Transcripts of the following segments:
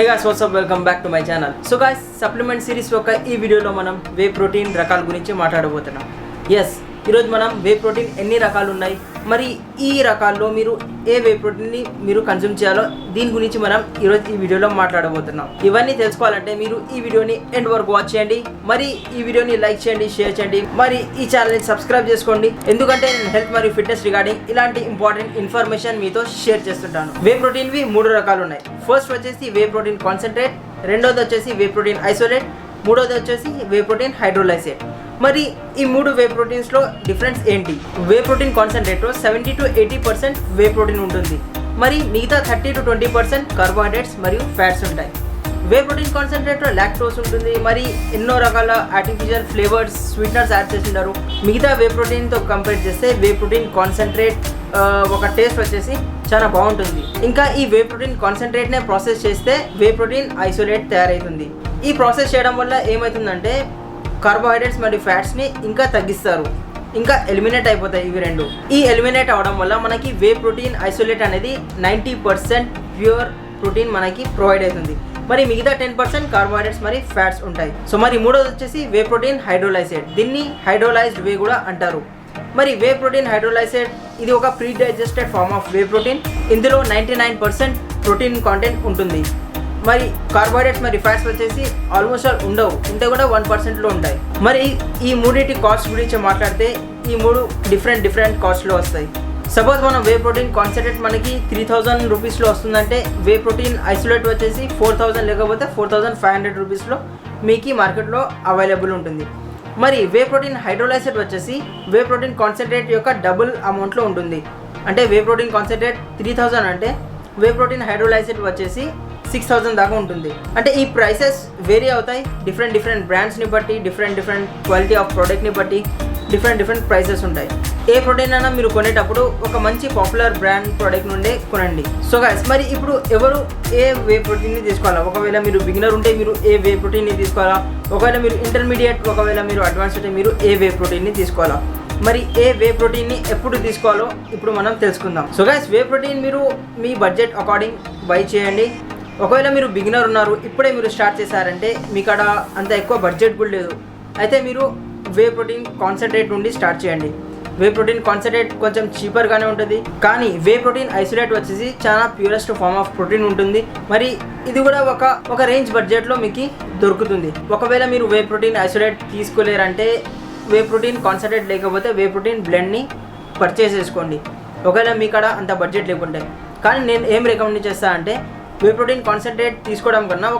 Hey guys, what's up? Welcome back to my channel. So guys, supplement series యొక్క ఈ వీడియోలో మనం whey protein రకాల గురించి మాట్లాడబోతున్నాం. yes, ఈరోజు మనం వే ప్రోటీన్ ఎన్ని రకాలు ఉన్నాయి, మరి ఈ రకాల్లో మీరు ఏ వే ప్రోటీన్ని మీరు కన్జ్యూమ్ చేయాలో దీని గురించి మనం ఈరోజు ఈ వీడియోలో మాట్లాడబోతున్నాం. ఇవన్నీ తెలుసుకోవాలంటే మీరు ఈ వీడియోని ఎండ్ వరకు వాచ్ చేయండి, మరి ఈ వీడియోని లైక్ చేయండి, షేర్ చేయండి, మరి ఈ ఛానల్ని సబ్స్క్రైబ్ చేసుకోండి. ఎందుకంటే నేను హెల్త్ మరియు ఫిట్నెస్ రిగార్డింగ్ ఇలాంటి ఇంపార్టెంట్ ఇన్ఫర్మేషన్ మీతో షేర్ చేస్తుంటాను. వే ప్రోటీన్వి 3 రకాలు ఉన్నాయి. ఫస్ట్ వచ్చేసి వే ప్రోటీన్ కాన్సన్ట్రేట్, రెండోది వచ్చేసి వే ప్రోటీన్ ఐసోలేట్, మూడోది వచ్చేసి వే ప్రోటీన్ హైడ్రోలైసేట్. మరి ఈ 3 వే ప్రోటీన్స్లో డిఫరెన్స్ ఏంటి? వే ప్రోటీన్ కాన్సన్ట్రేట్లో 70 to 80% వే ప్రోటీన్ ఉంటుంది, మరి మిగతా 30 to 20% కార్బోహైడ్రేట్స్ మరియు ఫ్యాట్స్ ఉంటాయి. వే ప్రోటీన్ కాన్సన్ట్రేట్లో లాక్టోస్ ఉంటుంది, మరి ఎన్నో రకాల ఆర్టిఫిషియల్ ఫ్లేవర్స్, స్వీట్నర్స్ యాడ్ చేస్తుంటారు. మిగతా వే ప్రోటీన్తో కంపేర్ చేస్తే వే ప్రోటీన్ కాన్సన్ట్రేట్ ఒక టేస్ట్ వచ్చేసి చాలా బాగుంటుంది. ఇంకా ఈ వే ప్రోటీన్ కాన్సన్ట్రేట్నే ప్రాసెస్ చేస్తే వే ప్రోటీన్ ఐసోలేట్ తయారవుతుంది. ఈ ప్రాసెస్ చేయడం వల్ల ఏమవుతుందంటే కార్బోహైడ్రేట్స్ మరియు ఫ్యాట్స్ని ఇంకా తగ్గిస్తారు, ఇంకా ఎలిమినేట్ అయిపోతాయి ఇవి రెండు. ఈ ఎలిమినేట్ అవడం వల్ల మనకి వే ప్రోటీన్ ఐసోలేట్ అనేది 90% ప్యూర్ ప్రోటీన్ మనకి ప్రొవైడ్ అవుతుంది, మరి మిగతా 10% కార్బోహైడ్రేట్స్ మరి ఫ్యాట్స్ ఉంటాయి. సో మరి మూడోది వచ్చేసి వే ప్రోటీన్ హైడ్రోలైసేట్, దీన్ని హైడ్రోలైజ్డ్ వే కూడా అంటారు. మరి వే ప్రోటీన్ హైడ్రోలైసేట్ ఇది ఒక pre digested form of whey protein. ఇందులో 99% ప్రోటీన్ కాంటెంట్ ఉంటుంది, మరి కార్బోహైడ్రేట్స్ మరి ఫ్యాట్స్ వచ్చేసి ఆల్మోస్ట్ ఆల్ ఉండవు, ఉంటే కూడా 1%లో ఉంటాయి. మరి ఈ మూడింటి కాస్ట్ గురించి మాట్లాడితే ఈ 3 డిఫరెంట్ కాస్ట్లో వస్తాయి. సపోజ్ మనం వే ప్రోటీన్ కాన్సన్ట్రేట్ మనకి 3000 రూపీస్లో వస్తుందంటే వే ప్రోటీన్ ఐసోలేట్ వచ్చేసి 4000 లేకపోతే 4500 రూపీస్లో మీకు మార్కెట్లో అవైలబుల్ ఉంటుంది. మరి వే ప్రోటీన్ హైడ్రోలైసేట్ వచ్చేసి వే ప్రోటీన్ కాన్సన్ట్రేట్ యొక్క డబుల్ అమౌంట్లో ఉంటుంది. అంటే వే ప్రోటీన్ కాన్సన్ట్రేట్ 3000 అంటే వే ప్రోటీన్ హైడ్రోలైసేట్ వచ్చేసి 6000 దాకా ఉంటుంది. అంటే ఈ ప్రైసెస్ వేరీ అవుతాయి డిఫరెంట్ బ్రాండ్స్ని బట్టి, డిఫరెంట్ క్వాలిటీ ఆఫ్ ప్రోడక్ట్ని బట్టి డిఫరెంట్ ప్రైసెస్ ఉంటాయి. ఏ ప్రోటీన్ అయినా మీరు కొనేటప్పుడు ఒక మంచి పాపులర్ బ్రాండ్ ప్రోడక్ట్ నుండే కొనండి. సో గైస్, మరి ఇప్పుడు ఎవరు ఏ వే ప్రోటీన్ని తీసుకోవాలా? ఒకవేళ మీరు బిగినర్ ఉంటే మీరు ఏ వే ప్రోటీన్ని తీసుకోవాలా? ఒకవేళ మీరు ఇంటర్మీడియట్, ఒకవేళ మీరు అడ్వాన్స్ ఉంటే మీరు ఏ వే ప్రోటీన్ని తీసుకోవాలా? మరి ఏ వే ప్రోటీన్ని ఎప్పుడు తీసుకోవాలో ఇప్పుడు మనం తెలుసుకుందాం. సో గైస్, వే ప్రోటీన్ మీరు మీ బడ్జెట్ అకార్డింగ్ బై చేయండి. ఒకవేళ మీరు బిగినర్ ఉన్నారు, ఇప్పుడే మీరు స్టార్ట్ చేశారంటే మీ కాడ అంత ఎక్కువ బడ్జెట్ కూడా లేదు, అయితే మీరు వే ప్రోటీన్ కాన్సన్ట్రేట్ నుండి స్టార్ట్ చేయండి. వే ప్రోటీన్ కాన్సన్ట్రేట్ కొంచెం చీపర్గానే ఉంటుంది, కానీ వే ప్రోటీన్ ఐసోలేట్ వచ్చేసి చాలా ప్యూరెస్ట్ ఫార్మ్ ఆఫ్ ప్రోటీన్ ఉంటుంది. మరి ఇది కూడా ఒక రేంజ్ బడ్జెట్లో మీకు దొరుకుతుంది. ఒకవేళ మీరు వే ప్రోటీన్ ఐసోలేట్ తీసుకోలేరంటే వే ప్రోటీన్ కాన్సన్ట్రేట్ లేకపోతే వే ప్రోటీన్ బ్లెండ్ని పర్చేస్ చేసుకోండి, ఒకవేళ మీ కాడ అంత బడ్జెట్ లేకుంటే. కానీ నేను ఏం రికమెండ్ చేస్తాను అంటే వే ప్రోటీన్ కాన్సన్ట్రేట్ తీసుకోవడం కన్నా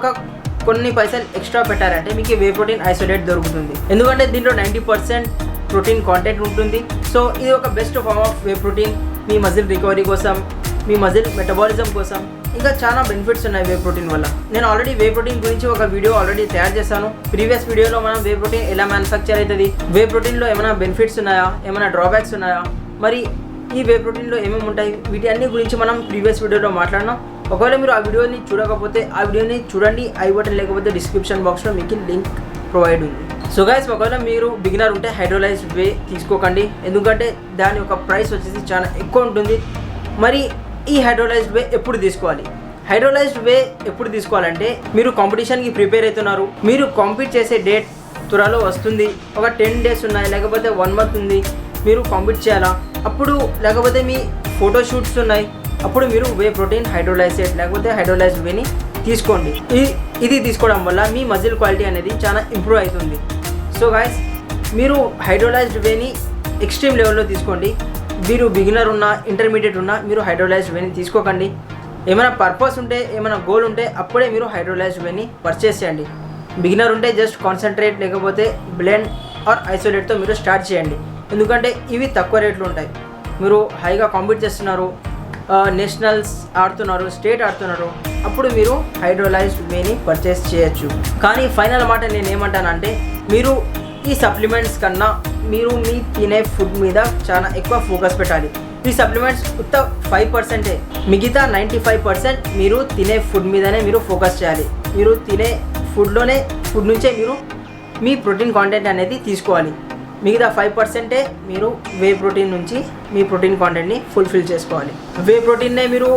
కొన్ని పైసలు ఎక్స్ట్రా పెట్టారంటే మీకు వే ప్రోటీన్ ఐసోలేట్ దొరుకుతుంది. ఎందుకంటే దీంట్లో 90% ప్రోటీన్ కాంటెంట్ ఉంటుంది. సో ఇది ఒక best form of whey protein. మీ మజిల్ రికవరీ కోసం, మీ మజిల్ మెటబాలిజం కోసం ఇంకా చాలా బెనిఫిట్స్ ఉన్నాయి వే ప్రోటీన్ వల్ల. నేను ఆల్రెడీ వే ప్రోటీన్ గురించి ఒక వీడియో ఆల్రెడీ తయారు చేశాను. ప్రీవియస్ వీడియోలో మనం వే ప్రోటీన్ ఎలా మ్యానుఫ్యాక్చర్ అవుతుంది, వే ప్రోటీన్లో ఏమైనా బెనిఫిట్స్ ఉన్నాయా, ఏమైనా డ్రాబ్యాక్స్ ఉన్నాయా, మరి ఈ వే ప్రోటీన్లో ఏమేమి ఉంటాయి, వీటి అన్ని గురించి మనం ప్రీవియస్ వీడియోలో మాట్లాడినాం. ఒకవేళ మీరు ఆ వీడియోని చూడకపోతే ఆ వీడియోని చూడండి, ఐ బటన్ లేకపోతే డిస్క్రిప్షన్ బాక్స్లో మీకు లింక్ ప్రొవైడ్ ఉంది. సో గైస్, ఒకవేళ మీరు బిగినర్ ఉంటే హైడ్రోలైజ్డ్ వే తీసుకోకండి, ఎందుకంటే దాని యొక్క ప్రైస్ వచ్చేసి చాలా ఎక్కువ ఉంటుంది. మరి ఈ హైడ్రోలైజ్డ్ వే ఎప్పుడు తీసుకోవాలి? హైడ్రోలైజ్డ్ వే ఎప్పుడు తీసుకోవాలంటే మీరు కాంపిటీషన్కి ప్రిపేర్ అవుతున్నారు, మీరు కాంపీట్ చేసే డేట్ త్వరలో వస్తుంది, ఒక 10 days ఉన్నాయి, లేకపోతే 1 month ఉంది, మీరు కాంపీట్ చేయాలా అప్పుడు, లేకపోతే మీ ఫోటోషూట్స్ ఉన్నాయి, అప్పుడు మీరు వే ప్రోటీన్ హైడ్రోలైసేట్ లేకపోతే హైడ్రోలైజ్డ్ వేని తీసుకోండి. ఇది తీసుకోవడం వల్ల మీ మజిల్ క్వాలిటీ అనేది చాలా ఇంప్రూవ్ అవుతుంది. సో గైస్, మీరు హైడ్రోలైజ్డ్ వేని ఎక్స్ట్రీమ్ లెవెల్లో తీసుకోండి. మీరు బిగినర్ ఉన్నా, ఇంటర్మీడియట్ ఉన్నా మీరు హైడ్రోలైజ్డ్ వేని తీసుకోకండి. ఏమైనా పర్పస్ ఉంటే, ఏమైనా గోల్ ఉంటే అప్పుడే మీరు హైడ్రోలైజ్డ్ వేని పర్చేస్ చేయండి. బిగినర్ ఉంటే జస్ట్ కాన్సన్ట్రేట్ లేకపోతే బ్లెండ్ ఆర్ ఐసోలేట్తో మీరు స్టార్ట్ చేయండి, ఎందుకంటే ఇవి తక్కువ రేట్లు ఉంటాయి. మీరు హైగా కాంపీట్ చేస్తున్నారు, నేషనల్స్ ఆడుతున్నారు, స్టేట్ ఆడుతున్నారు, అప్పుడు మీరు హైడ్రోలైజ్డ్ వేని పర్చేస్ చేయొచ్చు. కానీ ఫైనల్ మాట నేను ఏమంటానంటే మీరు ఈ సప్లిమెంట్స్ కన్నా మీరు మీ తినే ఫుడ్ మీద చాలా ఎక్కువ ఫోకస్ పెట్టాలి. ఈ సప్లిమెంట్స్ ఉత్త 5%, మిగతా 95% మీరు తినే ఫుడ్ మీదనే మీరు ఫోకస్ చేయాలి. మీరు తినే ఫుడ్ నుంచే మీరు మీ ప్రోటీన్ కాంటెంట్ అనేది తీసుకోవాలి. మిగతా 5%ఏ మీరు వే ప్రోటీన్ నుంచి మీ ప్రోటీన్ కాంటెంట్ని ఫుల్ఫిల్ చేసుకోవాలి. వే ప్రోటీన్నే మీరు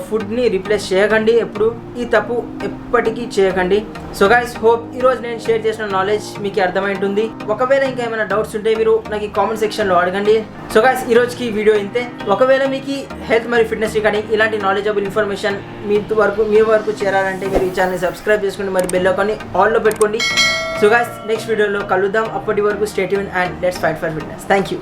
ఫుడ్ని రీప్లేస్ చేయకండి, ఎప్పుడు ఈ తప్పు ఎప్పటికీ చేయకండి. సో గైస్, హోప్ ఈరోజు నేను షేర్ చేసిన నాలెడ్జ్ మీకు అర్థమైంటుంది. ఒకవేళ ఇంకా ఏమైనా డౌట్స్ ఉంటే మీరు నాకు ఈ కామెంట్ సెక్షన్లో అడగండి. సో గైస్, ఈరోజుకి వీడియో ఇంతే. ఒకవేళ మీకు హెల్త్ మరియు ఫిట్నెస్ రిగార్డింగ్ ఇలాంటి నాలెడ్జబుల్ ఇన్ఫర్మేషన్ మీ వరకు చేరాలంటే మీరు ఈ ఛానల్ని సబ్స్క్రైబ్ చేసుకోండి, మరి బెల్ ఐకాన్ని ఆల్లో పెట్టుకోండి. సో గైస్, నెక్స్ట్ వీడియోలో కలుద్దాం. అప్పటి వరకు stay tune and let's fight for fitness. Thank you.